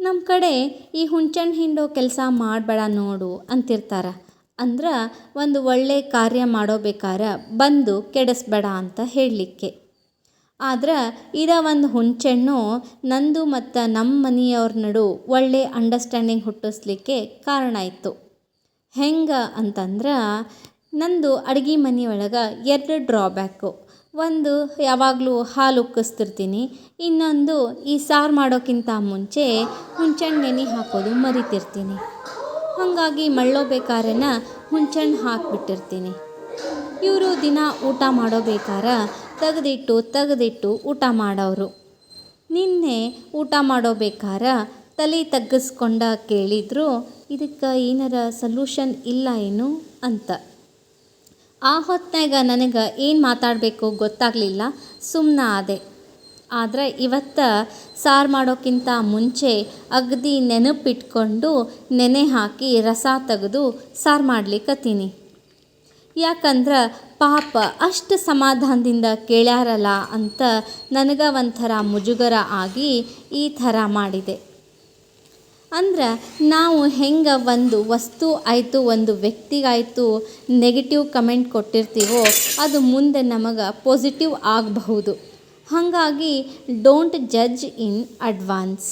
ನಮ್ಮ ಕಡೆ ಈ ಹುಂಚೆಹಣ್ಣು ಹಿಂಡೋ ಕೆಲಸ ಮಾಡಬೇಡ ನೋಡು ಅಂತಿರ್ತಾರೆ. ಅಂದ್ರೆ ಒಂದು ಒಳ್ಳೆ ಕಾರ್ಯ ಮಾಡೋಬೇಕಾರೆ ಬಂದು ಕೆಡಿಸ್ಬೇಡ ಅಂತ ಹೇಳಲಿಕ್ಕೆ. ಆದ್ರೆ ಒಂದು ಹುಂಚೆಹಣ್ಣು ನಂದು ಮತ್ತು ನಮ್ಮ ಮನೆಯವ್ರ ನಡು ಒಳ್ಳೆ ಅಂಡರ್ಸ್ಟ್ಯಾಂಡಿಂಗ್ ಹುಟ್ಟಿಸ್ಲಿಕ್ಕೆ ಕಾರಣ ಇತ್ತು. ಹೆಂಗೆ ಅಂತಂದ್ರೆ, ನಂದು ಅಡುಗೆ ಮನೆಯೊಳಗೆ 2 ಡ್ರಾಬ್ಯಾಕು. ಒಂದು, ಯಾವಾಗಲೂ ಹಾಲು ಉಕ್ಕಿಸ್ತಿರ್ತೀನಿ. ಇನ್ನೊಂದು, ಈ ಸಾರು ಮಾಡೋಕ್ಕಿಂತ ಮುಂಚೆ ಹುಂಚೆಹಣ್ಣು ನೆನೆ ಹಾಕೋದು ಮರಿತಿರ್ತೀನಿ. ಹಾಗಾಗಿ ಮಳ್ಳೋಬೇಕಾರೆನ ಹುಂಚೆಹಣ್ಣು ಹಾಕಿಬಿಟ್ಟಿರ್ತೀನಿ. ಇವರು ದಿನ ಊಟ ಮಾಡೋಬೇಕಾರೆ ತೆಗೆದಿಟ್ಟು ಊಟ ಮಾಡೋರು. ನಿನ್ನೆ ಊಟ ಮಾಡೋಬೇಕಾರೆ ತಲೆ ತಗ್ಗಿಸ್ಕೊಂಡ ಕೇಳಿದ್ರು, ಇದಕ್ಕೆ ಏನಾರ ಸೊಲ್ಯೂಷನ್ ಇಲ್ಲ ಏನು ಅಂತ. ಆ ಹೊತ್ನಾಗ ನನಗೆ ಏನು ಮಾತಾಡಬೇಕು ಗೊತ್ತಾಗಲಿಲ್ಲ, ಸುಮ್ಮನೆ ಆದೆ. ಆದರೆ ಇವತ್ತು ಸಾರು ಮಾಡೋಕ್ಕಿಂತ ಮುಂಚೆ ಅಗದಿ ನೆನಪಿಟ್ಕೊಂಡು ನೆನೆ ಹಾಕಿ ರಸ ತೆಗೆದು ಸಾರು ಮಾಡ್ಲಿಕ್ಕತ್ತೀನಿ. ಯಾಕಂದ್ರೆ ಪಾಪ ಅಷ್ಟು ಸಮಾಧಾನದಿಂದ ಕೇಳ್ಯಾರಲ್ಲ ಅಂತ ನನಗೆ ಒಂಥರ ಮುಜುಗರ ಆಗಿ ಈ ಥರ ಮಾಡಿದೆ. ಅಂದ್ರೆ ನಾವು ಹೆಂಗೆ ಒಂದು ವಸ್ತು ಆಯಿತು, ಒಂದು ವ್ಯಕ್ತಿಗಾಯಿತು ನೆಗೆಟಿವ್ ಕಮೆಂಟ್ ಕೊಟ್ಟಿರ್ತೀವೋ ಅದು ಮುಂದೆ ನಮಗೆ ಪಾಸಿಟಿವ್ ಆಗಬಹುದು. ಹಾಗಾಗಿ ಡೋಂಟ್ ಜಡ್ಜ್ ಇನ್ ಅಡ್ವಾನ್ಸ್.